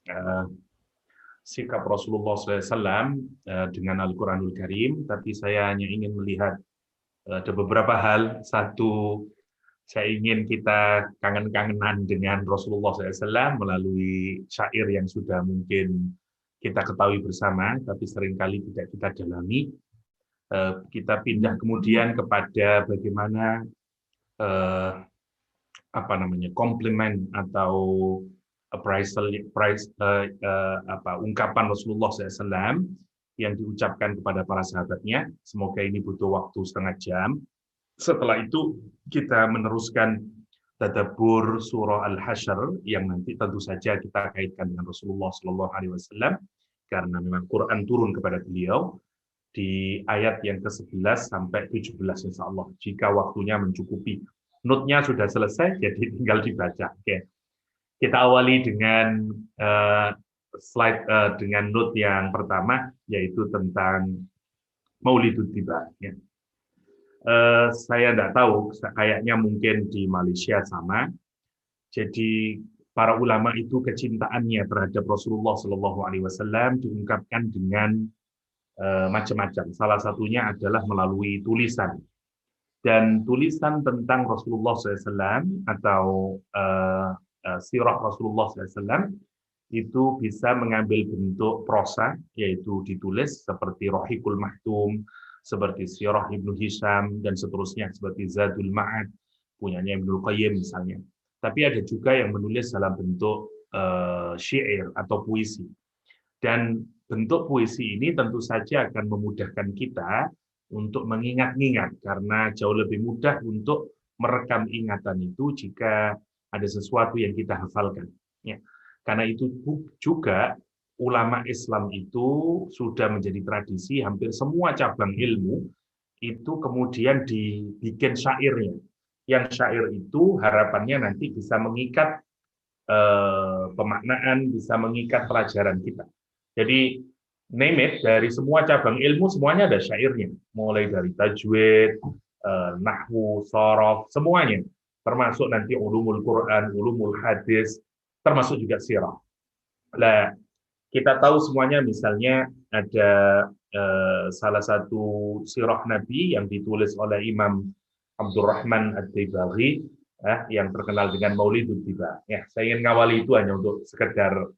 eh, sikap Rasulullah SAW dengan Al-Quranul Karim, tapi saya hanya ingin melihat ada beberapa hal. Satu, saya ingin kita kangen-kangenan dengan Rasulullah SAW melalui syair yang sudah mungkin kita ketahui bersama, tapi seringkali tidak kita dalami. Kita pindah kemudian kepada bagaimana eh, komplimen atau appraisal ungkapan Rasulullah SAW yang diucapkan kepada para sahabatnya. Semoga ini butuh waktu setengah jam. Setelah itu kita meneruskan tadabbur surah Al-Hasyr yang nanti tentu saja kita kaitkan dengan Rasulullah SAW karena memang Quran turun kepada beliau di ayat yang ke-11 sampai 17 insya Allah jika waktunya mencukupi. Note-nya sudah selesai, jadi tinggal dibaca. Oke. Kita awali dengan slide dengan note yang pertama, yaitu tentang Maulidut Tiba. Ya. Saya tidak tahu, kayaknya mungkin di Malaysia sama. Jadi para ulama itu kecintaannya terhadap Rasulullah SAW diungkapkan dengan macam-macam. Salah satunya adalah melalui tulisan. Dan tulisan tentang Rasulullah SAW atau sirah Rasulullah SAW itu bisa mengambil bentuk prosa, yaitu ditulis seperti Rohikul Mahtum, seperti Sirah Ibnu Hisham, dan seterusnya, seperti Zadul Ma'ad, punyanya Ibnu Qayyim misalnya. Tapi ada juga yang menulis dalam bentuk syair atau puisi. Dan bentuk puisi ini tentu saja akan memudahkan kita untuk mengingat-ingat, karena jauh lebih mudah untuk merekam ingatan itu jika ada sesuatu yang kita hafalkan. Ya. Karena itu juga ulama Islam itu sudah menjadi tradisi, hampir semua cabang ilmu itu kemudian dibikin syairnya. Yang syair itu harapannya nanti bisa mengikat pemaknaan, bisa mengikat pelajaran kita. Jadi name it, dari semua cabang ilmu semuanya ada syairnya, mulai dari tajwid, nahwu, shorof, semuanya, termasuk nanti ulumul Quran, ulumul hadis, termasuk juga sirah. Nah, kita tahu semuanya, misalnya ada salah satu sirah Nabi yang ditulis oleh Imam Abdurrahman Ad-Daibaghi, yang terkenal dengan Maulidut Tiba. Ya, saya ingin ngawali itu hanya untuk sekedar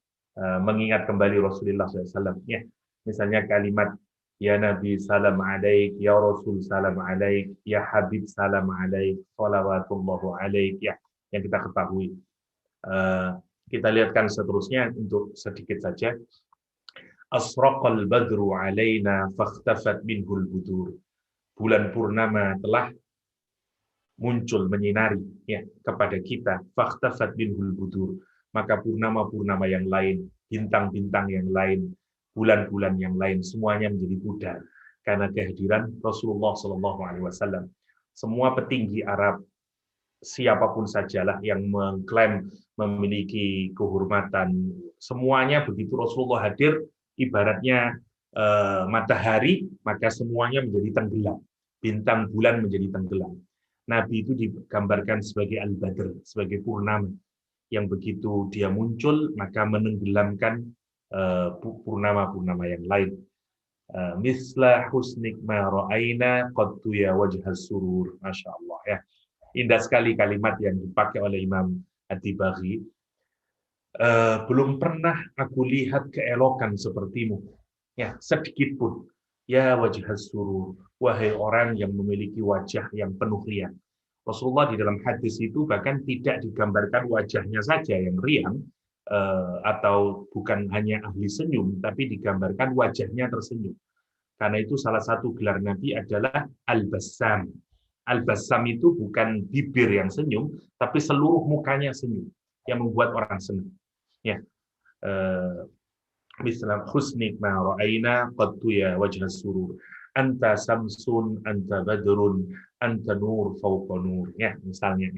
mengingat kembali Rasulullah SAW. Ya, misalnya kalimat Ya Nabi salam alaik, Ya Rasul salam alaik, Ya Habib salam alaik, salawatullahu alaik, ya, yang kita ketahui. Kita lihatkan seterusnya untuk sedikit saja. Asraqal badru alaina fakhtafat minhul budur. Bulan purnama telah muncul, menyinari, ya, kepada kita, fakhtafat minhul budur, maka purnama-purnama yang lain, bintang-bintang yang lain, bulan-bulan yang lain, semuanya menjadi pudar karena kehadiran Rasulullah SAW. Semua petinggi Arab, siapapun sajalah yang mengklaim memiliki kehormatan, semuanya begitu Rasulullah hadir, ibaratnya matahari, maka semuanya menjadi tenggelam, bintang bulan menjadi tenggelam. Nabi itu digambarkan sebagai al-badr, sebagai purnama, yang begitu dia muncul maka menenggelamkan purnama-purnama yang lain. Misla husnik ma ra'aina qadtu ya wajhas surur. Masya Allah, ya. Indah sekali kalimat yang dipakai oleh Imam At-Tibaghi. Belum pernah aku lihat keelokan sepertimu, ya, sedikit pun. Ya wajhas surur, wahai orang yang memiliki wajah yang penuh riang. Rasulullah di dalam hadis itu bahkan tidak digambarkan wajahnya saja yang riang, atau bukan hanya ahli senyum, tapi digambarkan wajahnya tersenyum. Karena itu salah satu gelar Nabi adalah Al-Bassam. Al-Bassam itu bukan bibir yang senyum, tapi seluruh mukanya senyum, yang membuat orang senang. Ya, Mislam husnik ma ra'aina qadtu ya wajhas surur. Anta samsun, anta badrun, anta nur fauqa nur. Ya, misalnya.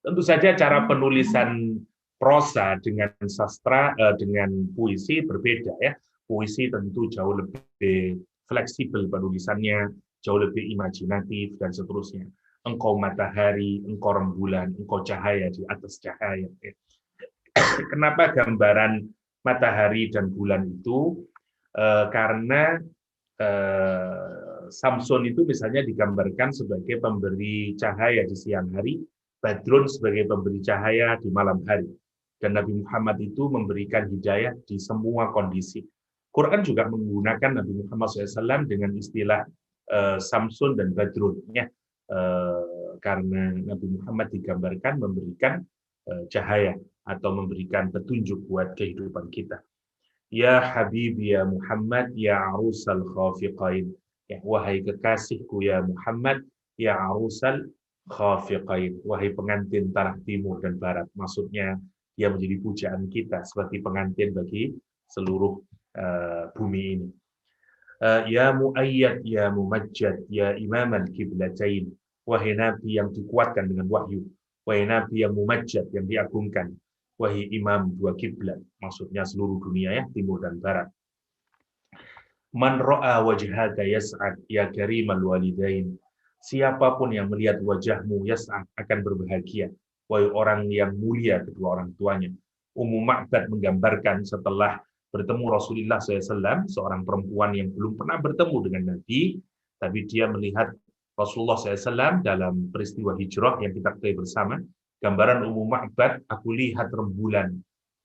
Tentu saja cara penulisan prosa dengan sastra, dengan puisi berbeda, ya. Puisi tentu jauh lebih fleksibel penulisannya, jauh lebih imajinatif dan seterusnya. Engkau matahari, engkau rembulan, engkau cahaya di atas cahaya. Kenapa gambaran matahari dan bulan itu karena Samsun itu misalnya digambarkan sebagai pemberi cahaya di siang hari, Badrun sebagai pemberi cahaya di malam hari. Dan Nabi Muhammad itu memberikan hidayah di semua kondisi. Quran juga menggunakan Nabi Muhammad SAW dengan istilah Samsun dan Badrun. Ya. Karena Nabi Muhammad digambarkan memberikan cahaya atau memberikan petunjuk buat kehidupan kita. Ya Habib ya Muhammad ya arusal khafiqain. Ya, wahai kekasihku ya Muhammad ya arusal khafiqain. Wahai pengantin tanah timur dan barat. Maksudnya dia menjadi pujaan kita seperti pengantin bagi seluruh bumi ini. Ya muayyad ya mumajjad ya imam al-qiblatain. Wahai nabi yang dikuatkan dengan wahyu. Wahai nabi yang mumajjad yang diagungkan. Wahai imam dua kiblat, maksudnya seluruh dunia ya, timur dan barat. Man ra'a wajhaka yas'ad ya karimal walidain. Siapapun yang melihat wajahmu yas'ad akan berbahagia. Wahai orang yang mulia kedua orang tuanya. Ummu Ma'bad menggambarkan setelah bertemu Rasulullah SAW, seorang perempuan yang belum pernah bertemu dengan Nabi, tapi dia melihat Rasulullah SAW dalam peristiwa hijrah yang kita ketahui bersama. Gambaran Ummu Ma'bad, aku lihat rembulan.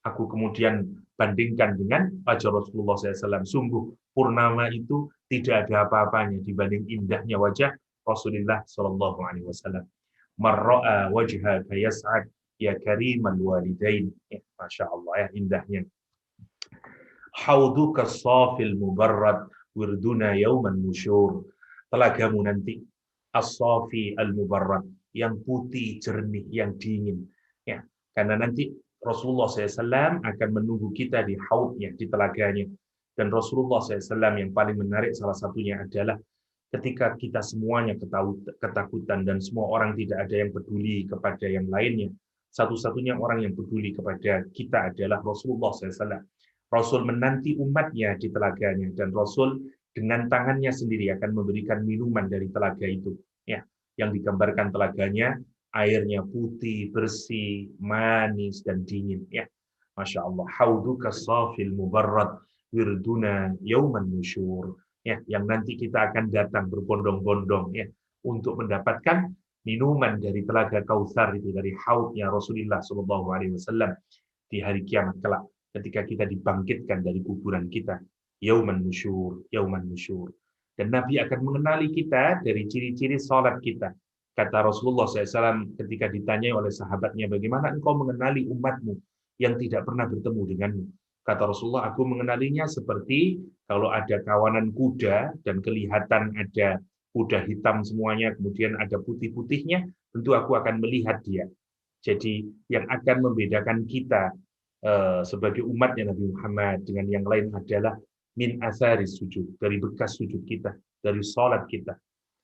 Aku kemudian bandingkan dengan wajah Rasulullah SAW. Sungguh, purnama itu tidak ada apa-apanya dibanding indahnya wajah Rasulullah SAW. Marra'a wajhaka yas'ad ya karimal walidain. Masya Allah ya, indahnya. Hauduka safil mubarrad wirduna yauman nusyur. Telagamu nanti as-safi al-mubarrad, yang putih, jernih, yang dingin. Ya, karena nanti Rasulullah SAW akan menunggu kita di haudnya, di telaganya. Dan Rasulullah SAW yang paling menarik salah satunya adalah ketika kita semuanya ketakutan dan semua orang tidak ada yang peduli kepada yang lainnya. Satu-satunya orang yang peduli kepada kita adalah Rasulullah SAW. Rasul menanti umatnya di telaganya dan Rasul dengan tangannya sendiri akan memberikan minuman dari telaga itu. Ya, yang digambarkan telaganya, airnya putih, bersih, manis, dan dingin. Ya, Masya Allah. Hauduka safil mubarrad wirduna yauman nusyur. Ya, yang nanti kita akan datang berbondong-bondong ya untuk mendapatkan minuman dari telaga Kautsar itu, dari haudnya Rasulullah SAW di hari kiamat kelak ketika kita dibangkitkan dari kuburan kita. Yauman nusyur, yauman nusyur. Dan Nabi akan mengenali kita dari ciri-ciri salat kita. Kata Rasulullah SAW ketika ditanyai oleh sahabatnya, bagaimana engkau mengenali umatmu yang tidak pernah bertemu denganmu? Kata Rasulullah, aku mengenalinya seperti kalau ada kawanan kuda dan kelihatan ada kuda hitam semuanya, kemudian ada putih-putihnya, tentu aku akan melihat dia. Jadi yang akan membedakan kita sebagai umatnya Nabi Muhammad dengan yang lain adalah min asaris sujud, dari bekas sujud kita, dari salat kita.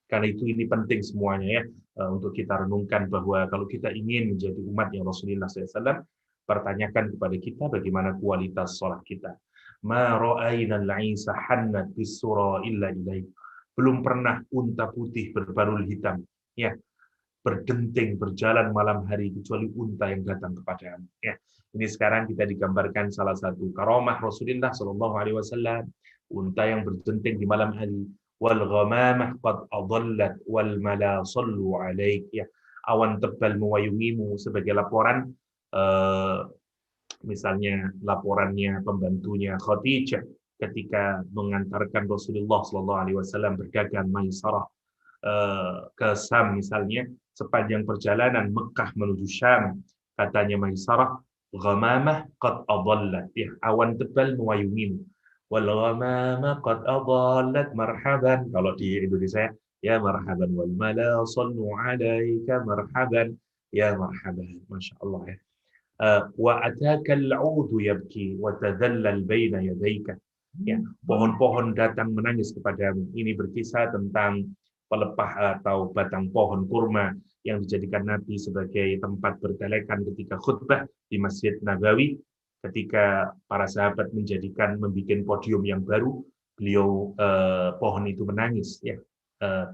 Karena itu ini penting semuanya ya, untuk kita renungkan bahwa kalau kita ingin menjadi umatnya Rasulullah SAW, pertanyakan kepada kita bagaimana kualitas salat kita. Ma ra'ayna al-'isa hannat bis-sura illa ilaik. Belum pernah unta putih berbarul hitam ya berdenting berjalan malam hari kecuali unta yang datang kepadamu. Ya, ini sekarang kita digambarkan salah satu karomah Rasulullah SAW, unta yang berdenting di malam hari. Wal ghamamah qad adallat wal mala sallu alaik. Ya, awan tebal mewayungimu sebagai laporan misalnya laporannya pembantunya Khadijah ketika mengantarkan Rasulullah SAW berdagang Maisarah ke Sam misalnya, sepanjang perjalanan Mekah menuju Syam, katanya Maisarah, ghamamah qad adallat, ya, awan tebal mewayungimu. Wal ghamamah qad adallat marhaban. Kalau di Indonesia ya marhaban wal mala sallu alaika marhaban ya marhaban. Masya Allah ya. Wa ataka al-'udu yabki wa tadallal baina yadayka. Ya, pohon-pohon datang menangis kepadamu. Ini berkisah tentang pelepah atau batang pohon kurma yang dijadikan Nabi sebagai tempat bertelekan ketika khutbah di Masjid Nabawi. Ketika para sahabat membuat podium yang baru, beliau pohon itu menangis, ya,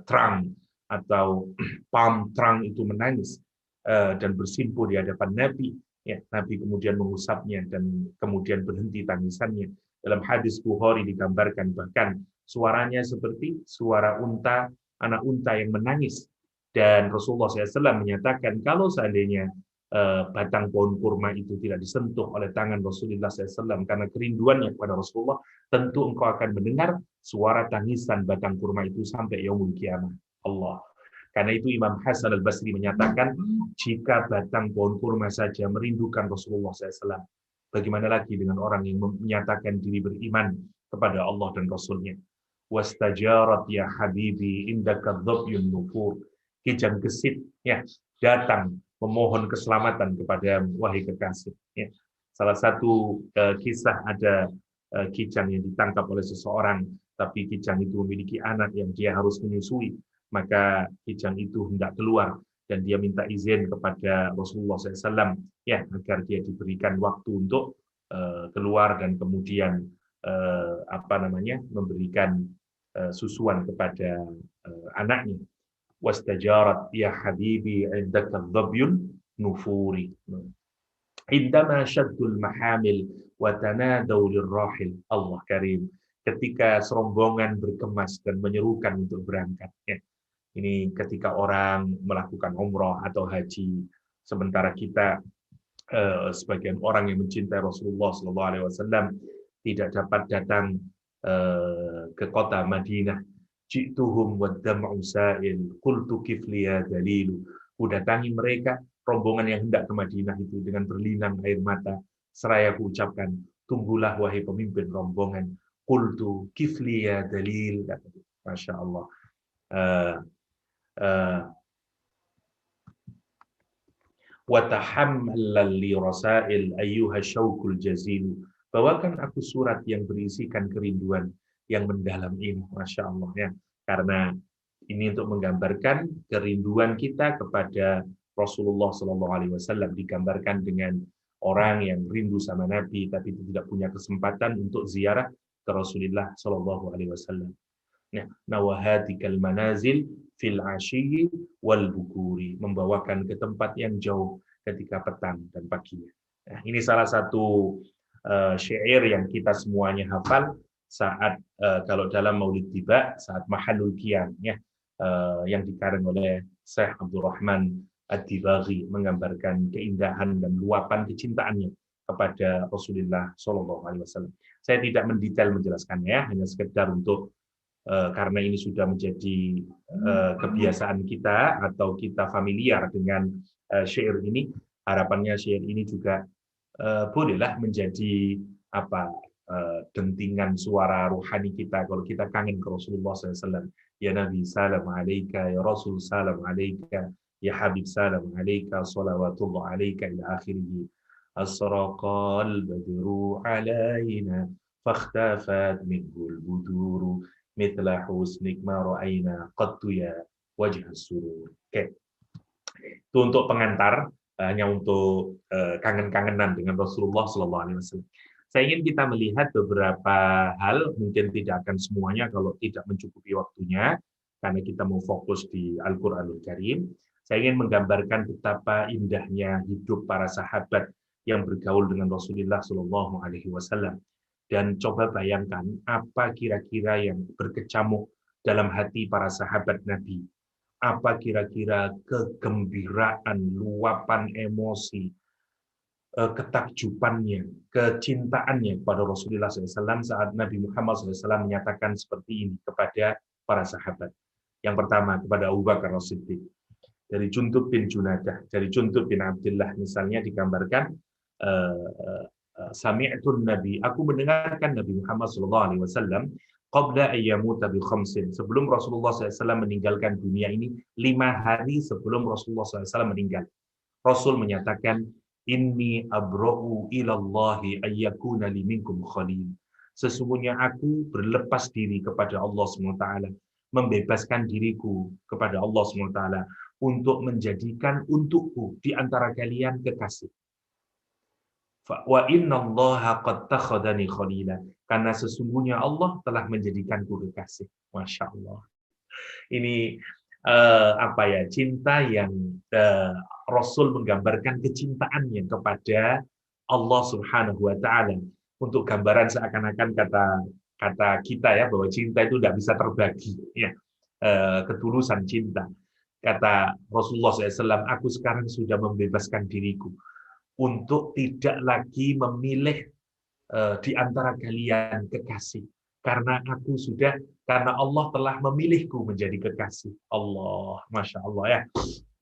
terang atau palm terang itu menangis dan bersimpuh di hadapan Nabi. Ya, Nabi kemudian mengusapnya dan kemudian berhenti tangisannya. Dalam hadis Bukhari digambarkan bahkan suaranya seperti suara unta, anak unta yang menangis. Dan Rasulullah SAW menyatakan kalau seandainya batang pohon kurma itu tidak disentuh oleh tangan Rasulullah SAW karena kerinduannya kepada Rasulullah, tentu engkau akan mendengar suara tangisan batang kurma itu sampai yaumul kiamah. Allah. Karena itu Imam Hasan al-Basri menyatakan, jika batang pohon kurma saja merindukan Rasulullah SAW, bagaimana lagi dengan orang yang menyatakan diri beriman kepada Allah dan Rasulnya. Wastajarat ya habibi indaka dhabyun nufur. Kijang gesit ya datang memohon keselamatan kepada wahai kekasih. Ya. Salah satu kisah ada kijang yang ditangkap oleh seseorang, tapi kijang itu memiliki anak yang dia harus menyusui. Maka kijang itu hendak keluar dan dia minta izin kepada Rasulullah SAW ya agar dia diberikan waktu untuk keluar dan kemudian memberikan susuan kepada anaknya. Wastajarat ya habibi indaka dhabyun nufuri. Indama syaddul mahamil wa tanadaw lirrahil. Allah karim. Ketika serombongan berkemas dan menyerukan untuk berangkat. Ya. Ini ketika orang melakukan umrah atau haji, sementara kita sebagian orang yang mencintai Rasulullah SAW tidak dapat datang ke kota Madinah. Ji'tuhum waddam'u sa'il qultu kifliya dalilu. Kudatangi mereka, rombongan yang hendak ke Madinah itu dengan berlinang air mata. Seraya ku ucapkan, tunggulah wahai pemimpin rombongan. Qultu kifliya dalil. Masya Allah. Watahammal li rasail ayyuha syaukul jazil. Bawakan aku surat yang berisikan kerinduan yang mendalam ini, Masya Allah ya. Karena ini untuk menggambarkan kerinduan kita kepada Rasulullah SAW, digambarkan dengan orang yang rindu sama Nabi tapi tidak punya kesempatan untuk ziarah ke Rasulullah SAW. Nah, nawahatikal manazil fil asyi wal bukuri, membawakan ke tempat yang jauh ketika petang dan pagi. Nah, ini salah satu syair yang kita semuanya hafal saat kalau dalam Maulid Tiba, saat Mahallul Qiyam ya, yang dikarang oleh Syekh Abdurrahman Ad-Dibaghi, menggambarkan keindahan dan luapan kecintaannya kepada Rasulullah SAW. Saya tidak mendetail menjelaskannya, hanya sekedar untuk karena ini sudah menjadi kebiasaan kita atau kita familiar dengan syair ini, harapannya syair ini juga bolehlah menjadi dentingan suara ruhani kita kalau kita kangen ke Rasulullah SAW. Ya Nabi salam alaika, ya Rasul salam alaika, ya Habib salam alaika, salawatullah alaika ila akhirih. Asraqal badru alaina fakhtafat minhul buduru mitla husnik ma ra'ayna qattu ya wajh surur. Oke. Itu untuk pengantar, hanya untuk kangen-kangenan dengan Rasulullah SAW. Saya ingin kita melihat beberapa hal, mungkin tidak akan semuanya kalau tidak mencukupi waktunya, karena kita mau fokus di Al-Quranul Karim. Saya ingin menggambarkan betapa indahnya hidup para sahabat yang bergaul dengan Rasulullah SAW. Dan coba bayangkan apa kira-kira yang berkecamuk dalam hati para sahabat Nabi. Apa kira-kira kegembiraan, luapan emosi, ketakjubannya, kecintaannya kepada Rasulullah SAW saat Nabi Muhammad SAW menyatakan seperti ini kepada para sahabat. Yang pertama kepada Abu Bakar As-Siddiq. Dari Jundub bin Junadah, dari Jundub bin Abdullah misalnya digambarkan, Sami'tun Nabi, aku mendengarkan Nabi Muhammad SAW qabla ayyamuta bi khamsin, sebelum Rasulullah SAW meninggalkan dunia ini 5 hari sebelum Rasulullah SAW meninggal. Rasul menyatakan, inni abra'u ilallahi ayyakuna li minkum khalil. Sesungguhnya aku berlepas diri kepada Allah SWT, membebaskan diriku kepada Allah SWT untuk menjadikan untukku di antara kalian kekasih. Wa innallaha qad takhadani khalila, karena sesungguhnya Allah telah menjadikanku kekasih. Masya Allah. Ini apa ya, cinta yang Rasul menggambarkan kecintaannya kepada Allah Subhanahu wa taala. Untuk gambaran seakan-akan kata kita ya bahwa cinta itu tidak bisa terbagi ya. Ketulusan cinta. Kata Rasulullah SAW, aku sekarang sudah membebaskan diriku untuk tidak lagi memilih di antara kalian kekasih. Karena Allah telah memilihku menjadi kekasih. Allah, Masya Allah ya.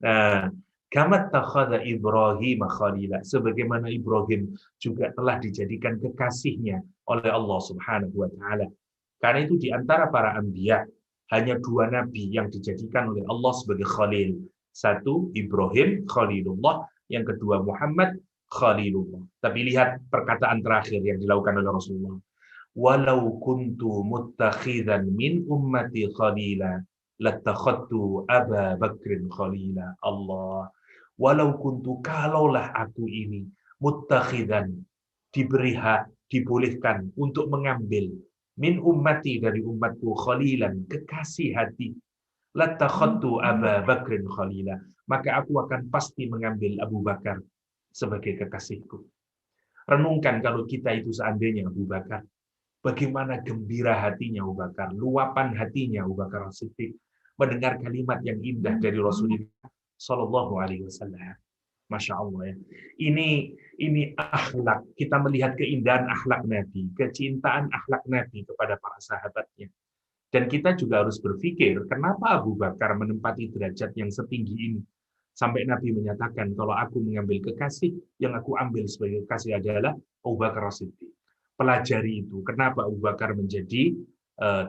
Nah, kama takhadha Ibrahim khalila. Sebagaimana Ibrahim juga telah dijadikan kekasihnya oleh Allah Subhanahu wa taala. Karena itu di antara para anbiya hanya 2 nabi yang dijadikan oleh Allah sebagai khalil. Satu Ibrahim khalilullah, yang kedua Muhammad khalilullah. Tapi lihat perkataan terakhir yang dilakukan oleh Rasulullah. Walau kuntu muttakhidan min ummati khalila lattakhadtu Aba Bakrin khalila. Allah. Walau kuntu, kalaulah aku ini muttakhidan, diberi hak, dibolehkan untuk mengambil min ummati, dari umatku, khalilan, kekasih hati, lattakhadtu Aba Bakrin khalila, maka aku akan pasti mengambil Abu Bakar sebagai kekasihku. Renungkan kalau kita itu seandainya Abu Bakar, bagaimana gembira hatinya Abu Bakar, luapan hatinya Abu Bakar As-Siddiq mendengar kalimat yang indah dari Rasulullah Shallallahu Alaihi Wasallam. Masya Allah ya. Ini akhlak. Kita melihat keindahan akhlak Nabi, kecintaan akhlak Nabi kepada para sahabatnya. Dan kita juga harus berpikir, kenapa Abu Bakar menempati derajat yang setinggi ini? Sampai Nabi menyatakan, kalau aku mengambil kekasih, yang aku ambil sebagai kekasih adalah Abu Bakar As-Siddiq. Pelajari itu. Kenapa Abu Bakar menjadi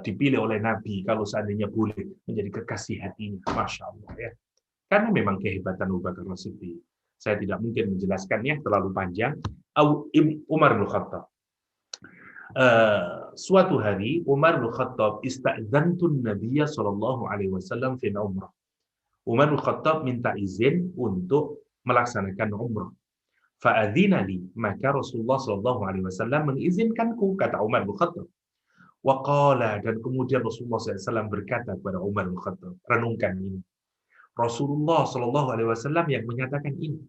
dipilih oleh Nabi kalau seandainya boleh menjadi kekasih hatinya. Masya Allah ya. Karena memang kehebatan Abu Bakar As-Siddiq. Saya tidak mungkin menjelaskannya, terlalu panjang. Umar bin Khattab. Suatu hari Umar bin Khattab ista'dzantun Nabiyya sallallahu alaihi wasallam fi umrah. Umar bin Khattab minta izin untuk melaksanakan umrah. Fa'adzina li, maka Rasulullah sallallahu alaihi wasallam mengizinkanku, kata Umar bin Khattab. Wa qala, dan kemudian Rasulullah SAW berkata kepada Umar bin Khattab, renungkan ini. Rasulullah Shallallahu Alaihi Wasallam yang menyatakan ini.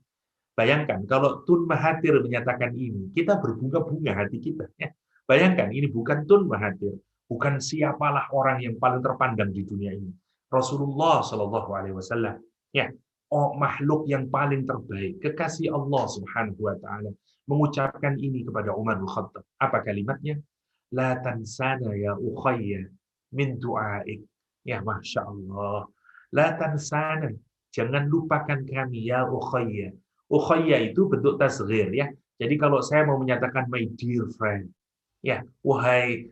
Bayangkan kalau Tun Mahathir menyatakan ini, kita berbunga-bunga hati kita. Ya. Bayangkan ini bukan Tun Mahathir, bukan siapalah orang yang paling terpandang di dunia ini. Rasulullah Shallallahu Alaihi Wasallam, ya, makhluk yang paling terbaik, kekasih Allah Subhanahu Wa Taala, mengucapkan ini kepada Umar bin Khattab. Apa kalimatnya? La tansana ya ukhayya min du'aik. Ya, Masya Allah. La tansana, jangan lupakan kami ya ukhayya. Ukhayya itu bentuk tasghir ya. Jadi kalau saya mau menyatakan my dear friend, ya, wahai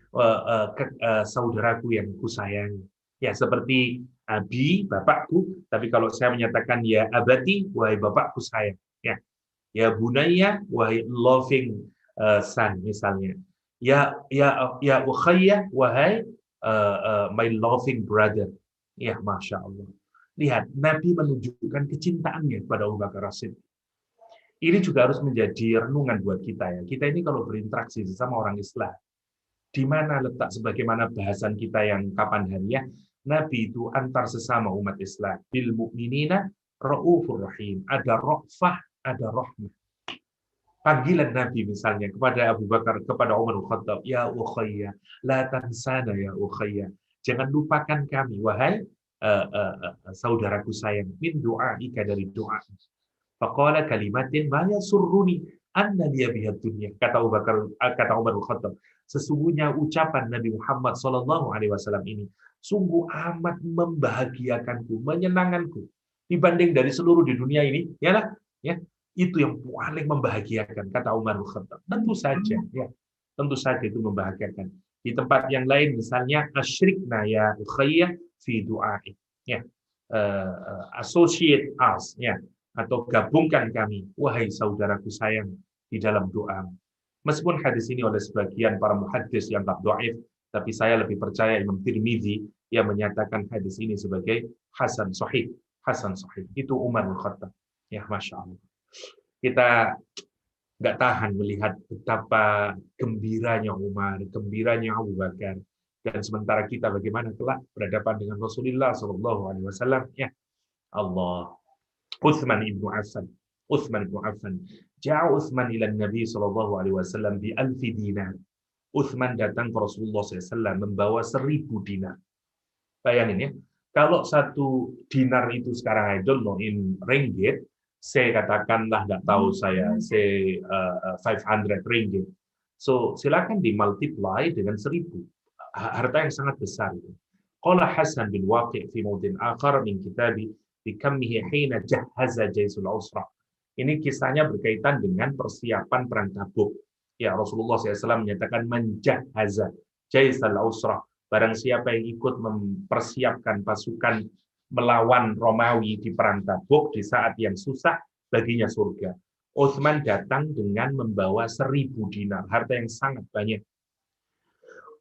saudaraku yang kusayangi. Ya, seperti abi, bapakku, tapi kalau saya menyatakan ya abati, wahai bapakku sayang. Ya, ya bunayya, wahai loving son misalnya. Ya ukhayya, wahai my loving brother. Ya, Masya Allah. Lihat, Nabi menunjukkan kecintaannya kepada Abu Bakar As-Siddiq. Ini juga harus menjadi renungan buat kita ya. Kita ini kalau berinteraksi sesama orang Islam, di mana letak sebagaimana bahasan kita yang kapan hari ya, Nabi itu antar sesama umat Islam. Bil mu'minina ra'ufur rahim. Ada ra'fah, ada rahmah. Panggilan Nabi misalnya kepada Abu Bakar, kepada Umar bin Khattab, ya ukhayya, la tansana ya ukhayya. Jangan lupakan kami, wahai saudaraku sayang, min du'aika, dari doa. Faqala kalimatin ma yasurruni anna liya biha dunya. Kata Abu Bakar, kata Umar bin Khattab, sesungguhnya ucapan Nabi Muhammad sallallahu alaihi wasallam ini sungguh amat membahagiakanku, menyenangkanku dibanding dari seluruh di dunia ini, yalah, ya. Itu yang paling membahagiakan, kata Umar bin Khattab. Tentu saja, ya. Tentu saja itu membahagiakan. Di tempat yang lain misalnya asyrikna ya ukhayya fi du'ai. Ya. Associate us, ya, atau gabungkan kami, wahai saudaraku sayang, di dalam doa. Meskipun hadis ini oleh sebagian para muhaddis yang tak dhaif, tapi saya lebih percaya Imam Tirmidzi yang menyatakan hadis ini sebagai hasan sahih. Hasan sahih. Itu Umar bin Khattab. Ya, Masya Allah. Kita nggak tahan melihat betapa gembiranya Umar, gembiranya Abu Bakar Dan sementara kita bagaimana kelak berhadapan dengan Rasulullah SAW, ya Allah. Utsman ibnu Affan. Utsman ibnu Affan. Ja'a Utsman ila Nabi SAW bi alfi dinar. Utsman datang ke Rasulullah SAW membawa 1.000 dinar. Bayangin ya, kalau 1 dinar itu sekarang I don't know in ringgit, saya katakanlah nggak tahu saya, say 500 ringgit. So silakan dimultiply dengan 1.000. Harta yang sangat besar itu. Qala Hasan bin Waqi' fi mawdin akhar min kitabi bikammihi hina jahhaza jaisul usra. Ini kisahnya berkaitan dengan persiapan perang Tabuk. Ya, Rasulullah SAW menyatakan menjahaza jaisul usra. Barang siapa yang ikut mempersiapkan pasukan melawan Romawi di perang Tabuk di saat yang susah, baginya surga. Utsman datang dengan membawa 1.000 dinar, harta yang sangat banyak.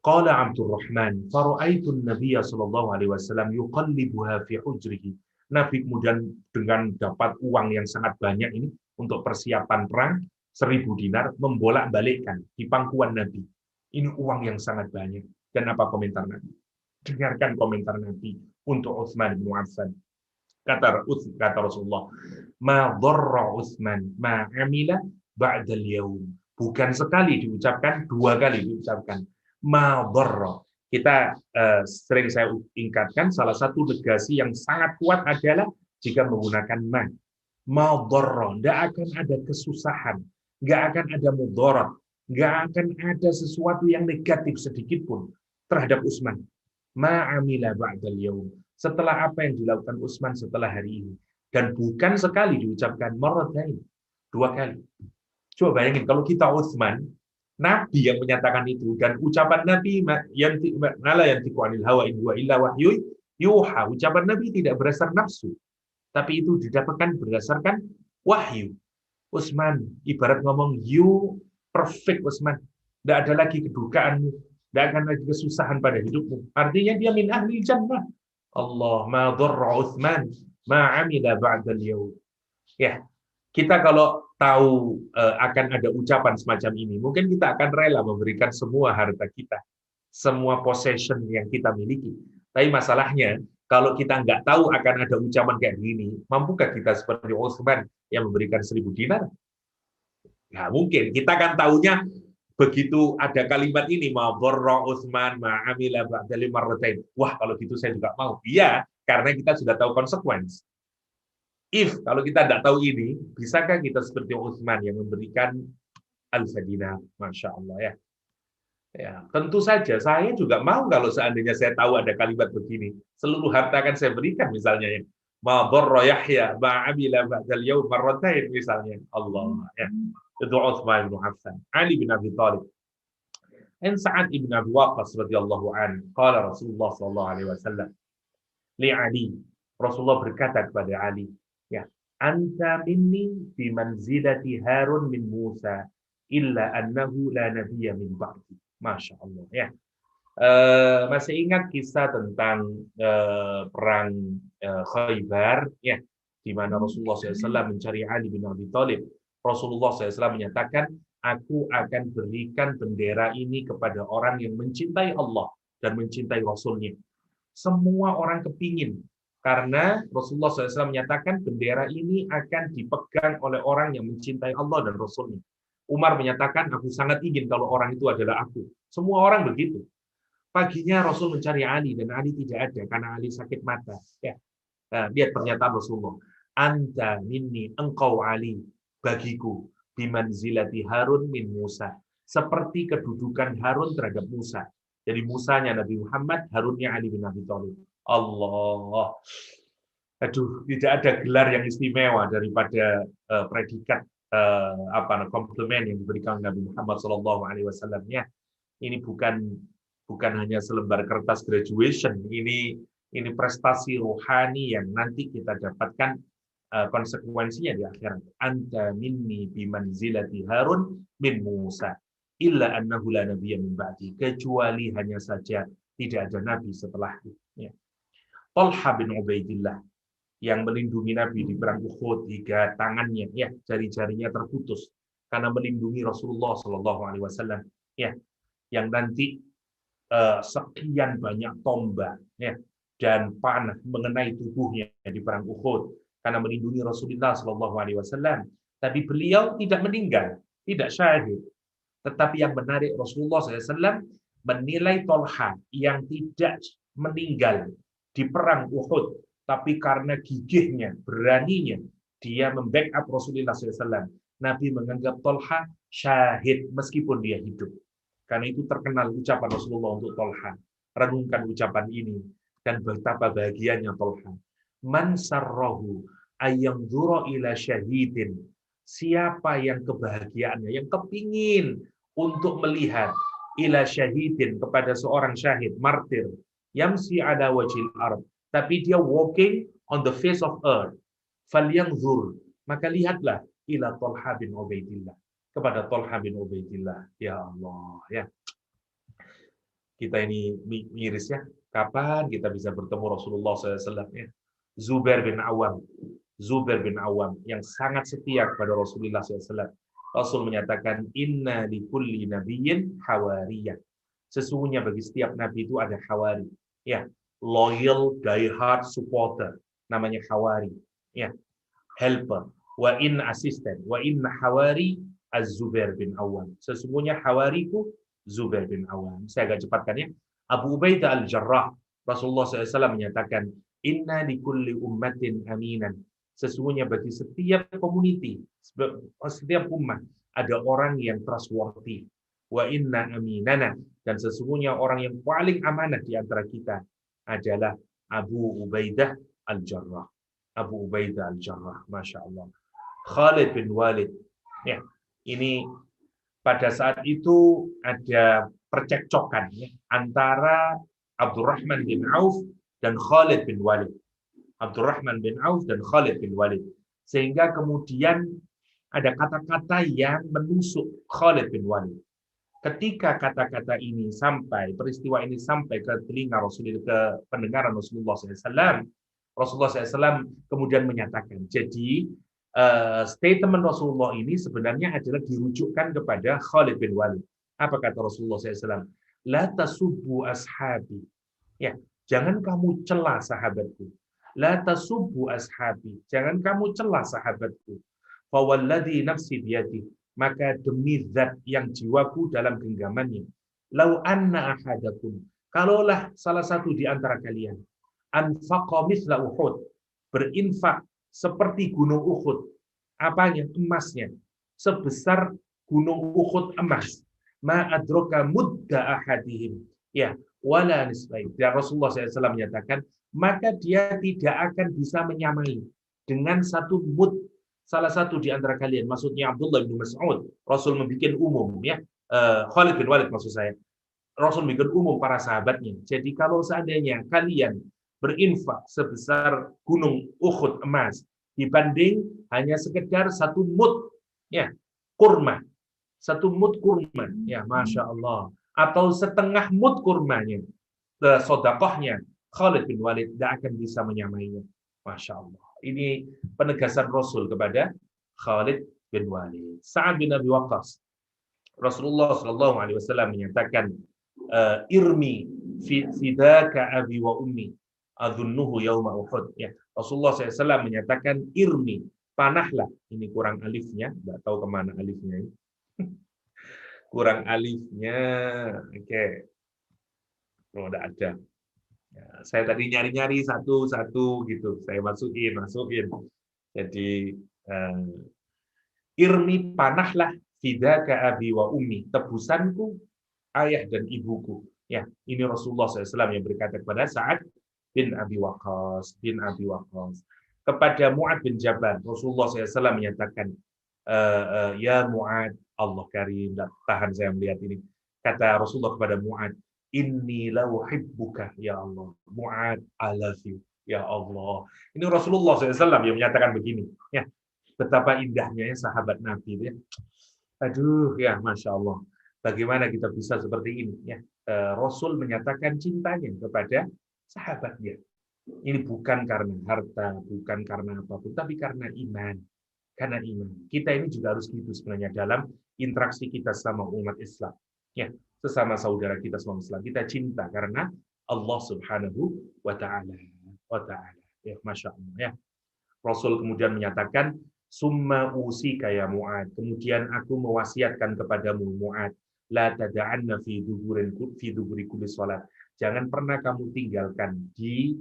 Qala Abdurrahman, fara'aitu an-nabiy sallallahu alaihi wasallam yuqallibuha fi hujrihi. Nabi kemudian dengan dapat uang yang sangat banyak ini untuk persiapan perang, 1.000 dinar, membolak-balikkan di pangkuan Nabi. Ini uang yang sangat banyak. Dan apa komentar Nabi? Dengarkan komentar Nabi untuk Utsman bin Affan. Kata Rasulullah, ma dharra Utsman ma amila ba'dal yaum. Bukan sekali diucapkan, 2 kali diucapkan. Ma dharra. Kita sering saya ingatkan, salah satu negasi yang sangat kuat adalah jika menggunakan ma. Ma dharra, tidak akan ada kesusahan, nggak akan ada mudarat, nggak akan ada sesuatu yang negatif sedikit pun terhadap Utsman. Ma amila ba'dal yaum. Setelah apa yang dilakukan Utsman setelah hari ini. Dan bukan sekali diucapkan, marratain, 2 kali. Coba bayangin kalau kita Utsman, Nabi yang menyatakan itu, dan ucapan Nabi yang anil hawa in huwa illa wahyu yuha. Ucapan Nabi tidak berdasar nafsu, tapi itu didapatkan berdasarkan wahyu. Utsman ibarat ngomong, you perfect Utsman. Tidak ada lagi kedukaanmu, tidak akan lagi kesusahan pada hidupmu. Artinya dia min ahli jannah. Allah ma dharra Utsman ma amila ba'dal yaum. Ya, kita kalau tahu akan ada ucapan semacam ini, mungkin kita akan rela memberikan semua harta kita, semua possession yang kita miliki. Tapi masalahnya, kalau kita nggak tahu akan ada ucapan kayak gini, mampukah kita seperti Utsman yang memberikan 1.000 dinar? Nggak mungkin. Kita kan tahunya begitu ada kalimat ini, ma dharra Utsman ma amila ba'dal marratain. Wah, kalau gitu saya juga mau. Iya, karena kita sudah tahu konsekuensi. Kalau kita tidak tahu ini, bisakah kita seperti Utsman yang memberikan al-fadina, masya Allah ya. Ya, tentu saja saya juga mau kalau seandainya saya tahu ada kalimat begini, seluruh harta akan saya berikan misalnya ya. Ma dharra Yahya ma amila ba'dal yaum marratain misalnya. Allah ya. Itu Utsman bin Affan. Ali bin Abi Thalib. Dan Sa'ad ibn Abi Waqqas radhiyallahu anhu, qala Rasulullah sallallahu alaihi wasallam li Ali. Rasulullah berkata kepada Ali, ya, anta minni bi manzilati Harun min Musa illa annahu la nabiyya min ba'di. Masya Allah ya. Masih ingat kisah tentang perang Khaybar ya, di mana Rasulullah SAW mencari Ali bin Abi Thalib. Rasulullah SAW menyatakan, aku akan berikan bendera ini kepada orang yang mencintai Allah dan mencintai Rasulnya. Semua orang kepingin, karena Rasulullah SAW menyatakan bendera ini akan dipegang oleh orang yang mencintai Allah dan Rasulnya. Umar menyatakan, aku sangat ingin kalau orang itu adalah aku. Semua orang begitu. Paginya Rasul mencari Ali, dan Ali tidak ada, karena Ali sakit mata. Ya. Nah, lihat pernyataan Rasulullah. Anta minni, engkau Ali, bagiku, bimanzilati Harun min Musa. Seperti kedudukan Harun terhadap Musa. Jadi Musanya Nabi Muhammad, Harunnya Ali bin Abi Thalib. Allah. Aduh, tidak ada gelar yang istimewa daripada predikat komplimen yang diberikan Nabi Muhammad SAW. Ya, ini bukan hanya selembar kertas graduation, ini prestasi rohani yang nanti kita dapatkan konsekuensinya di akhirat. Anta minni bimanzilati Harun min Musa illa annahu la nabiyya min ba'di. Kecuali hanya saja tidak ada nabi setelahku. Ya. Talha bin Ubaidillah yang melindungi Nabi di perang Uhud hingga tangannya, ya, jari-jarinya terputus karena melindungi Rasulullah SAW, ya, yang nanti sekian banyak tombak ya, dan panah mengenai tubuhnya di perang Uhud karena melindungi Rasulullah Shallallahu Alaihi Wasallam. Tapi beliau tidak meninggal, tidak syahid. Tetapi yang menarik Rasulullah SAW menilai Tolha yang tidak meninggal di perang Uhud, tapi karena gigihnya, beraninya, dia membackup Rasulullah SAW. Nabi menganggap Tolha syahid meskipun dia hidup. Karena itu terkenal ucapan Rasulullah untuk Tolha. Renungkan ucapan ini dan betapa bahagianya Tolha. Man sarrahu ayyamdhura ila syahidin. Siapa yang kebahagiaannya, yang kepingin untuk melihat ila syahidin, kepada seorang syahid, martir, yamsi ala wajil ard, tapi dia walking on the face of earth, falyanzur, maka lihatlah ila Tolha bin Ubaidillah, kepada Tolha bin Ubaidillah. Ya Allah, ya. Kita ini miris ya, kapan kita bisa bertemu Rasulullah SAW ya. Zubair bin Awam, Zubair bin Awam yang sangat setia kepada Rasulullah SAW. Rasul menyatakan, inna likulli nabiyyin hawariyah. Sesungguhnya bagi setiap nabi itu ada hawari. Ya, loyal, die-hard supporter. Namanya hawari. Ya, helper. Wa in assistant. Wa inna hawari az-Zubair bin Awam. Sesungguhnya hawariku Zubair bin Awam. Saya agak cepatkan ya. Abu Ubaidah al-Jarrah. Rasulullah SAW menyatakan, inna likulli ummatin aminan. Sesungguhnya bagi setiap community, setiap umat, ada orang yang trustworthy. Wa inna aminana. Dan sesungguhnya orang yang paling amanah di antara kita adalah Abu Ubaidah al-Jarrah. Abu Ubaidah al-Jarrah. Masya Allah. Khalid bin Walid. Ya, ini pada saat itu ada percekcokan ya, antara Abdurrahman bin Auf dan Khalid bin Walid. Abdurrahman bin Auf dan Khalid bin Walid. Sehingga kemudian ada kata-kata yang menusuk Khalid bin Walid. Ketika kata-kata ini sampai, peristiwa ini sampai ke telinga Rasulullah, ke pendengaran Rasulullah SAW, Rasulullah SAW kemudian menyatakan, jadi statement Rasulullah ini sebenarnya adalah dirujukkan kepada Khalid bin Walid. Apa kata Rasulullah SAW? La tasubbu ashabi. Ya, jangan kamu cela sahabatku. La tasubbu ashabi. Jangan kamu cela sahabatku. Fa walladzi nafsi biyadi. Maka demi zat yang jiwaku dalam genggamannya. Lau anna ahadakum. Kalaulah salah satu di antara kalian anfaqa mithla Uhud, berinfak seperti gunung Uhud. Apanya? Emasnya. Sebesar gunung Uhud emas. Ma adroka mudda ahadihim. Ya, wala nisbai. Dan Rasulullah SAW menyatakan, maka dia tidak akan bisa menyamai dengan satu mud salah satu di antara kalian. Maksudnya Abdullah bin Mas'ud. Rasul membuat umum, ya. Khalid bin Walid maksud saya. Rasul membuat umum para sahabatnya. Jadi kalau seandainya kalian berinfak sebesar gunung Uhud emas dibanding hanya sekedar satu mud ya kurma, satu mud kurma ya, masya Allah, atau setengah mud kurmanya, sodakohnya Khalid bin Walid tidak akan bisa menyamainya. Masya Allah, ini penegasan Rasul kepada Khalid bin Walid. Sa'ad bin Abi Waqqas, Rasulullah Shallallahu Alaihi Wasallam menyatakan, irmi fidaka abi wa ummi adunnuhu yauma Uhud. Ya, Rasulullah SAW menyatakan irmi, panahlah. Ini kurang alifnya, nggak tahu kemana alifnya ini. Kurang alifnya, oke. Oh, nggak ada. Ya, saya tadi nyari-nyari satu-satu gitu, saya masukin. Jadi irmi, panahlah, fidaka abi wa ummi, tebusanku ayah dan ibuku. Ya, ini Rasulullah SAW yang berkata kepada Sa'ad bin Abi Waqqas, kepada Mu'ad bin Jabal, Rasulullah SAW menyatakan, ya Mu'ad, Allah karim, tahan saya melihat ini. Kata Rasulullah kepada Mu'ad, inni la uhibbuka ya Allah. Mu'ad, I love you ya Allah. Ini Rasulullah SAW yang menyatakan begini. Ya, betapa indahnya ya sahabat Nabi ya. Aduh ya, masya Allah. Bagaimana kita bisa seperti ini ya? Rasul menyatakan cintanya kepada sahabatnya. Ini bukan karena harta, bukan karena apapun, tapi karena iman. Karena iman. Kita ini juga harus gitu sebenarnya dalam interaksi kita sama umat Islam. Ya, sesama saudara kita semua Islam. Kita cinta karena Allah Subhanahu wa taala. Ya, Masya Allah ya. Rasul kemudian menyatakan, summa usika ya Mu'ad. Kemudian aku mewasiatkan kepadamu Mu'ad, la tada'anna fi duburi kulli salat. Jangan pernah kamu tinggalkan di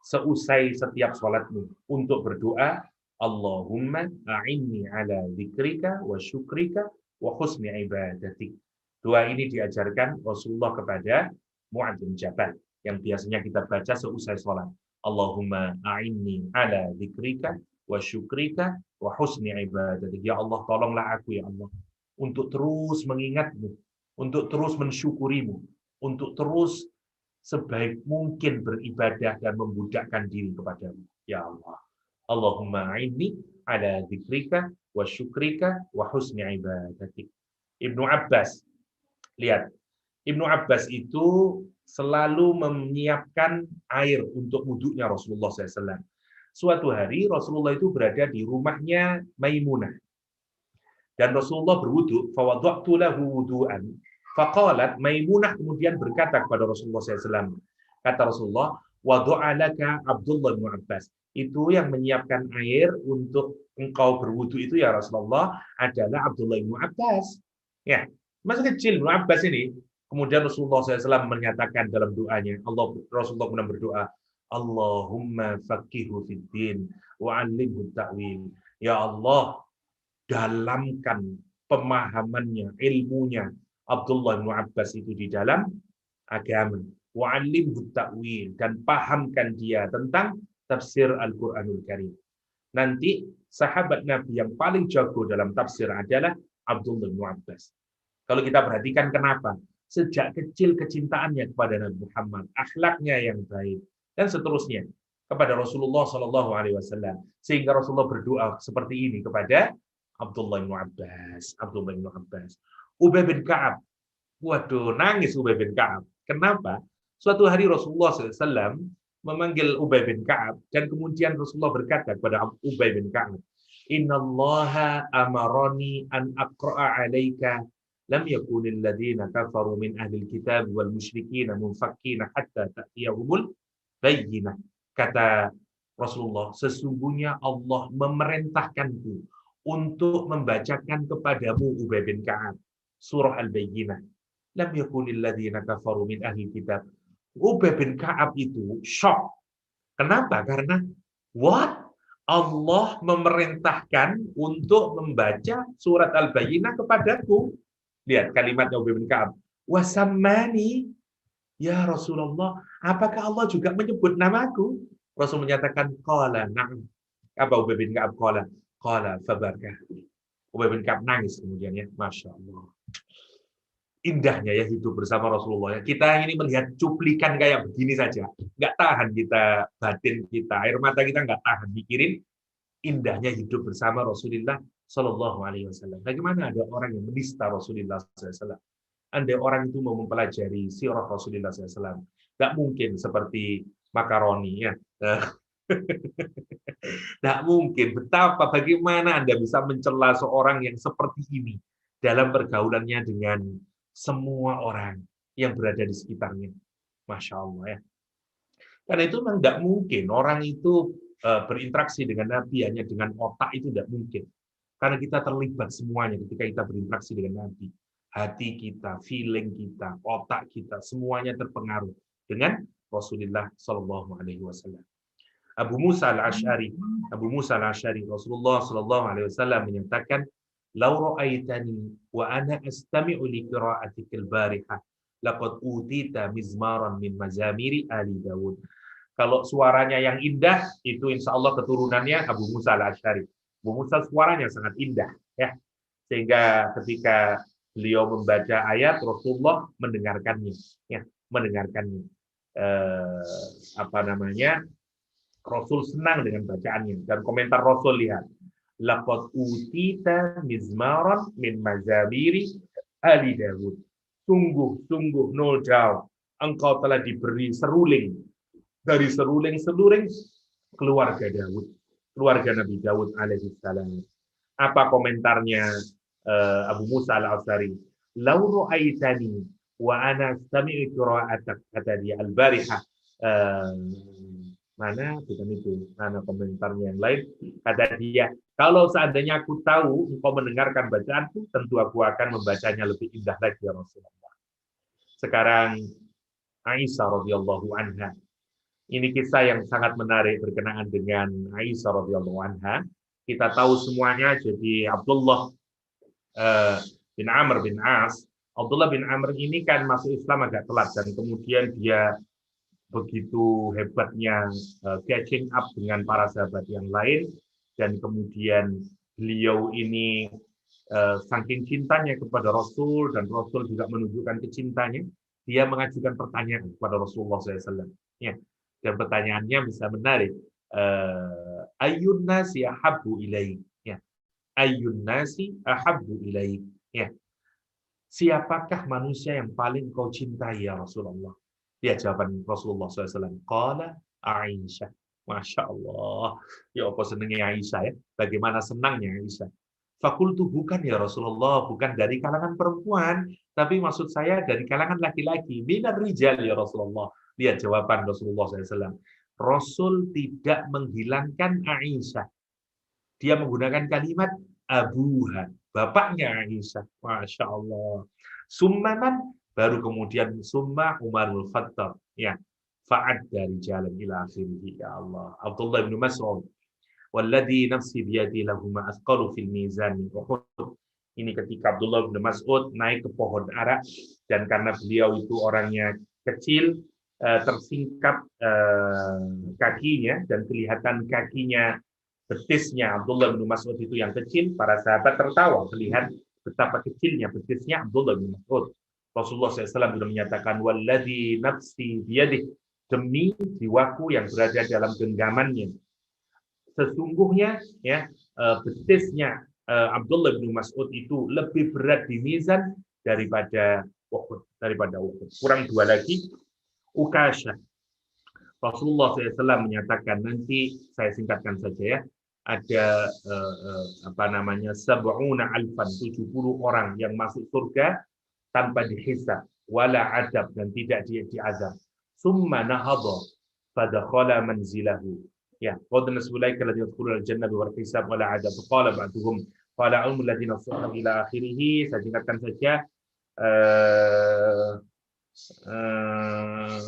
seusai setiap salatmu untuk berdoa, Allahumma a'inni ala dzikrika wa syukrika wa husni ibadatik. Doa ini diajarkan Rasulullah kepada Mu'ad bin Jabal yang biasanya kita baca seusai salat. Allahumma a'inni ala dzikrika wa syukrika wa husni ibadatik. Ya Allah, tolonglah aku ya Allah untuk terus mengingatmu, untuk terus mensyukurimu, untuk terus sebaik mungkin beribadah dan membudakkan diri kepadamu. Ya Allah. Allahumma a'inni ala dzikrika wa syukrika wa husni ibadatik. Ibnu Abbas, lihat, Ibnu Abbas itu selalu menyiapkan air untuk wudhunya Rasulullah SAW. Suatu hari Rasulullah itu berada di rumahnya Maimunah. Dan Rasulullah berwudhu, fawadha'tu lahu wudu'an. Faqalat, Maimunah kemudian berkata kepada Rasulullah SAW. Kata Rasulullah, wadu'alaka Abdullah bin Abbas. Itu yang menyiapkan air untuk engkau berwudhu itu ya Rasulullah adalah Abdullah bin Abbas. Ya, masih kecil Ibnu Abbas ini. Kemudian Rasulullah SAW menyatakan dalam doanya, Rasulullah kemudian berdoa, Allahumma faqihu fiddin wa 'allimhu ta'wil. Ya Allah, dalamkan pemahamannya, ilmunya Abdullah bin Abbas itu di dalam agama. Wa 'allimhu ta'wil, dan pahamkan dia tentang tafsir Al-Qur'anul Karim. Nanti sahabat Nabi yang paling jago dalam tafsir adalah Abdullah bin Abbas. Kalau kita perhatikan kenapa? Sejak kecil kecintaannya kepada Nabi Muhammad, akhlaknya yang baik, dan seterusnya kepada Rasulullah SAW, sehingga Rasulullah berdoa seperti ini kepada Abdullah bin Abbas. Ubay bin Ka'ab, waduh, nangis Ubay bin Ka'ab. Kenapa? Suatu hari Rasulullah SAW memanggil Ubay bin Ka'ab, dan kemudian Rasulullah berkata kepada Ubay bin Ka'ab, Innallaha amarani an aqra'a 'alaika lam yakunil ladzina kafaru min ahlil kitab wal musyrikin munfakkina hatta ta'tiyahumul bayyinah. Kata Rasulullah, sesungguhnya Allah memerintahkanku untuk membacakan kepadamu Ubay bin Ka'ab surah Al-Bayyinah. Lam yakunil ladzina kafaru min ahlil kitab. Ubay bin Ka'ab itu shock. Kenapa? Karena Allah memerintahkan untuk membaca surat Al-Bayyinah kepadaku. Lihat kalimatnya Ubay bin Ka'ab. Wasammani, ya Rasulullah, apakah Allah juga menyebut namaku? Rasul menyatakan, qala na'am. Apa Ubay bin Ka'ab qala? Qala fabarkah. Ubay bin Ka'ab nangis kemudian ya. Masya Allah. Indahnya ya hidup bersama Rasulullah. Kita ini melihat cuplikan kayak begini saja. Nggak tahan kita, batin kita, air mata kita nggak tahan mikirin indahnya hidup bersama Rasulullah Shallallahu Alaihi Wasallam. Bagaimana ada orang yang menista Rasulullah SAW? Andai orang itu mau mempelajari sirah Rasulullah SAW, nggak mungkin seperti makaroni ya. Nggak mungkin. Bagaimana Anda bisa mencela seorang yang seperti ini dalam pergaulannya dengan semua orang yang berada di sekitarnya. Masya Allah ya. Karena itu memang tidak mungkin orang itu berinteraksi dengan Nabi hanya dengan otak, itu tidak mungkin. Karena kita terlibat semuanya ketika kita berinteraksi dengan Nabi. Hati kita, feeling kita, otak kita, semuanya terpengaruh dengan Rasulullah Shallallahu Alaihi Wasallam. Abu Musa al-Ash'ari, Rasulullah Shallallahu Alaihi Wasallam menyatakan, "Lau ra'aitani wa ana astami'u li qira'atikal barihah, laqad utita mizmaran min mazamiri ali Daud." Kalau suaranya yang indah, itu insya Allah keturunannya Abu Musa al-Ash'ari. Abu Musa suaranya sangat indah, ya, sehingga ketika beliau membaca ayat, Rasulullah mendengarkannya, ya, mendengarkannya. Rasul senang dengan bacaannya. Dan komentar Rasul, lihat, laqad utita mizmaran min mazamiri ali Daud. Sungguh, no doubt, engkau telah diberi seruling dari seruling keluarga Daud, keluarga Nabi Daud alaihissalam. Apa komentarnya Abu Musa al-Ash'ari? Lau ra'aitani wa ana sami'u qira'atak, kata dia al-barihah. Eh, mana bukan itu, mana komentarnya yang lain, kata dia, kalau seandainya aku tahu engkau mendengarkan bacaanku, tentu aku akan membacanya lebih indah lagi ya Rasulullah. Sekarang Aisyah radhiyallahu anha. Ini kisah yang sangat menarik berkenaan dengan Aisyah radhiyallahu anha. Kita tahu semuanya, jadi Abdullah bin Amr bin As. Abdullah bin Amr ini kan masuk Islam agak telat, dan kemudian dia begitu hebatnya catching up dengan para sahabat yang lain, dan kemudian beliau ini saking cintanya kepada Rasul, dan Rasul juga menunjukkan kecintanya, dia mengajukan pertanyaan kepada Rasulullah SAW. Ya, dan pertanyaannya bisa menarik. Ayyun nasi ahabbu ilaik. Ya, ayyun nasi ahabbu ilaik. Ya, siapakah manusia yang paling kau cintai ya Rasulullah? Dia jawaban Rasulullah SAW. Qala Aisyah. Masya Allah. Ya apa senangnya Aisyah ya. Bagaimana senangnya Aisyah. Fakultu, bukan ya Rasulullah. Bukan dari kalangan perempuan. Tapi maksud saya dari kalangan laki-laki. Minar rijal ya Rasulullah. Lihat jawaban Rasulullah SAW. Rasul tidak menghilangkan Aisyah. Dia menggunakan kalimat abuha. Bapaknya Aisyah. Masya Allah. Summaman, baru kemudian summa Umarul Khattab. Ya, fa'ad dari jalan ila akhirih. Ya Allah. Abdullah bin Mas'ud. Walladhi nafsi biyadi lahuma asqalu fil mizan min Uhud. Ini ketika Abdullah bin Mas'ud naik ke pohon ara, dan karena beliau itu orangnya kecil, tersingkap kakinya, dan kelihatan kakinya, betisnya Abdullah bin Mas'ud itu yang kecil, para sahabat tertawa melihat betapa kecilnya betisnya Abdullah bin Mas'ud. Rasulullah SAW sudah menyatakan, walladhi nafsi biyadih, demi jiwaku yang berada dalam genggamannya, sesungguhnya ya betisnya Abdullah bin Mas'ud itu lebih berat di mizan daripada Uhud. Kurang dua lagi, Ukasha. Rasulullah SAW menyatakan, nanti saya singkatkan saja ya, ada sab'una alfan, 70 orang yang masuk surga tanpa dihisab, wala adab, dan tidak diazab. Summa nahadha fadakhala manzilahu. Ya, qad nasbulaika alladhina yadkhuluna al-jannah bighayri hisab wala adab. Qala ba'duhum qala umul ladzina sa'u ila akhirih. Saya singkatkan saja.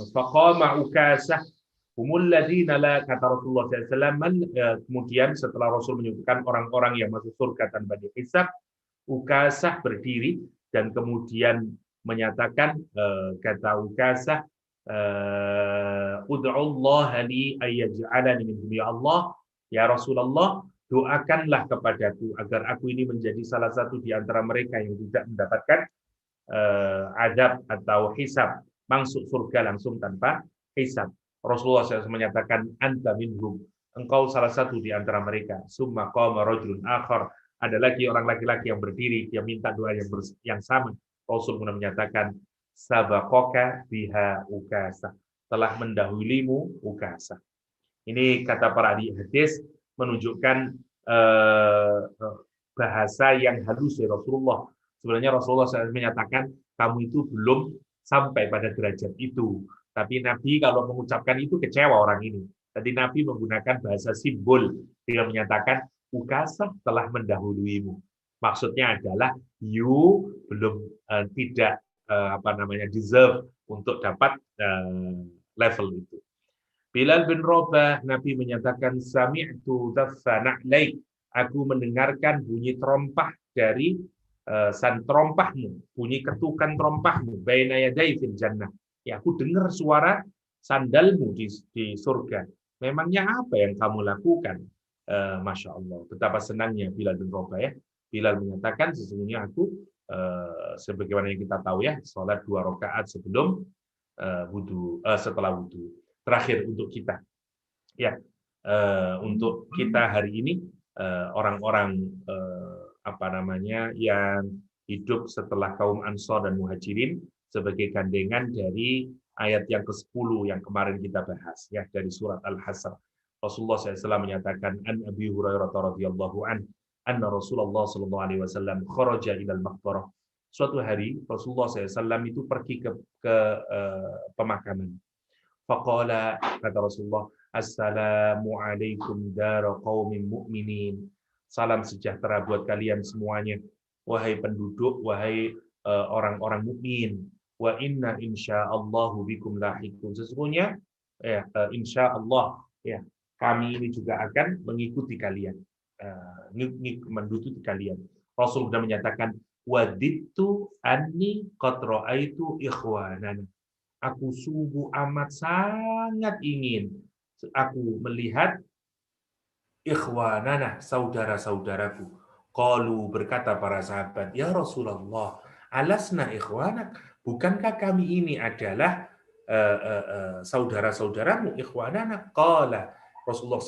Faqama Ukasah humul ladzina la, kata Rasulullah SAW. Kemudian setelah Rasul menyebutkan orang-orang yang masuk surga tanpa dihisab, Ukasah berdiri dan kemudian menyatakan, kata Ukasah, ud'ullaha li ayyaj'alani minhum, ya Allah, ya Rasulullah, doakanlah kepadaku agar aku ini menjadi salah satu di antara mereka yang tidak mendapatkan adab atau hisab, masuk surga langsung tanpa hisab. Rasulullah SAW menyatakan, anta minhum, engkau salah satu di antara mereka. Summa qama rajulun akhar, ada lagi orang laki-laki yang berdiri, dia minta doa yang sama. Rasul pun menyatakan, sabaqaka biha Ukasah, telah mendahulimu Ukasah. Ini kata para ahli hadis menunjukkan bahasa yang halus dari Rasulullah. Sebenarnya Rasulullah SAW menyatakan, kamu itu belum sampai pada derajat itu. Tapi Nabi kalau mengucapkan itu kecewa orang ini. Jadi Nabi menggunakan bahasa simbol. Dia menyatakan, Ukasah telah mendahuluimu. Maksudnya adalah, you belum tidak deserve untuk dapat level itu. Bilal bin Rabah, Nabi menyatakan, sami'tu dhaffa na'laik, aku mendengarkan bunyi terompah dari trompahmu, bunyi ketukan trompahmu, baina yadai fil jannah. Ya, aku dengar suara sandalmu di surga. Memangnya apa yang kamu lakukan? Masya Allah, betapa senangnya Bilal bin Rabah ya. Bilal menyatakan, sesungguhnya aku sebagaimana yang kita tahu ya, sholat 2 rakaat sebelum wudu, setelah wudu. Terakhir untuk kita, ya, untuk kita hari ini, orang-orang yang hidup setelah kaum Ansor dan Muhajirin, sebagai gandengan dari ayat yang ke-10 yang kemarin kita bahas ya, dari surat Al-Hasr. Rasulullah SAW menyatakan, an Abi Hurairah radhiyallahu anhu, anna Rasulullah sallallahu alaihi wasallam kharaja ila al-maqbarah Suatu hari Rasulullah SAW itu pergi ke pemakaman. Faqala, kata Rasulullah, Assalamualaikum dara qaumin mu'minin. Salam sejahtera buat kalian semuanya. Wahai penduduk, wahai orang-orang mukmin. Wa inna insyaallahu bikum lahiqun. Sesungguhnya ya, insyaallah ya, kami ini juga akan mengikuti kalian. Menduduki kalian. Rasul sudah menyatakan, wadittu anni qad ra'aitu ikhwanana. Aku sungguh amat sangat ingin aku melihat ikhwanana, saudara-saudaraku. Qalu, berkata para sahabat, ya Rasulullah, alasna ikhwanak, bukankah kami ini adalah saudara-saudaramu, ikhwanana? Qala, Rasulullah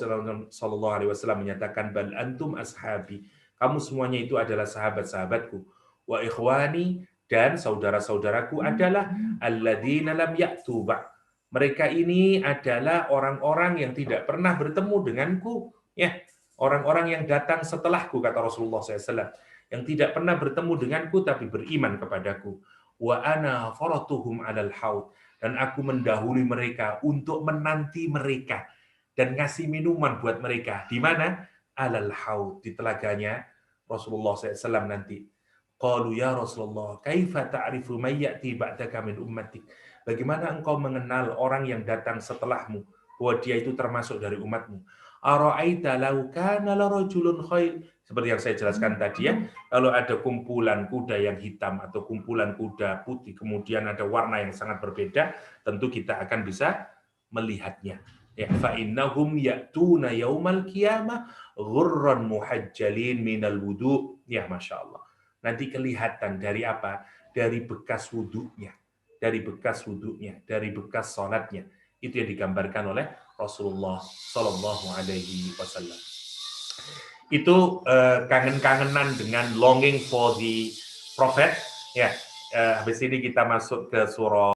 sallallahu alaihi wasallam menyatakan, bal antum ashabi, kamu semuanya itu adalah sahabat-sahabatku. Wa ikhwani, dan saudara-saudaraku adalah alladzina lam ya'tu ba'. Mereka ini adalah orang-orang yang tidak pernah bertemu denganku, ya, orang-orang yang datang setelahku, kata Rasulullah SAW, yang tidak pernah bertemu denganku tapi beriman kepadaku. Wa ana faratuhum 'alal haud, dan aku mendahului mereka untuk menanti mereka dan ngasih minuman buat mereka. Di mana? Alal haud, di telaganya Rasulullah SAW nanti. Qalu ya Rasulullah, kaifa ta'rifu may ya'ti ba'daka min ummatik? Bagaimana engkau mengenal orang yang datang setelahmu, bahwa dia itu termasuk dari umatmu? Ara'aita law kana la rajulun khail? Seperti yang saya jelaskan tadi ya, kalau ada kumpulan kuda yang hitam atau kumpulan kuda putih, kemudian ada warna yang sangat berbeda, tentu kita akan bisa melihatnya. Ya, fa innahum ya'tuna yaumal qiyamah ghurran muhajjalin minal wudu. Ya, Masya Allah. Nanti kelihatan dari apa? Dari bekas wudhunya, dari bekas wudhunya, dari bekas sholatnya. Itu yang digambarkan oleh Rasulullah Sallallahu Alaihi Wasallam. Itu kangen-kangenan dengan longing for the prophet. Ya, habis ini kita masuk ke surah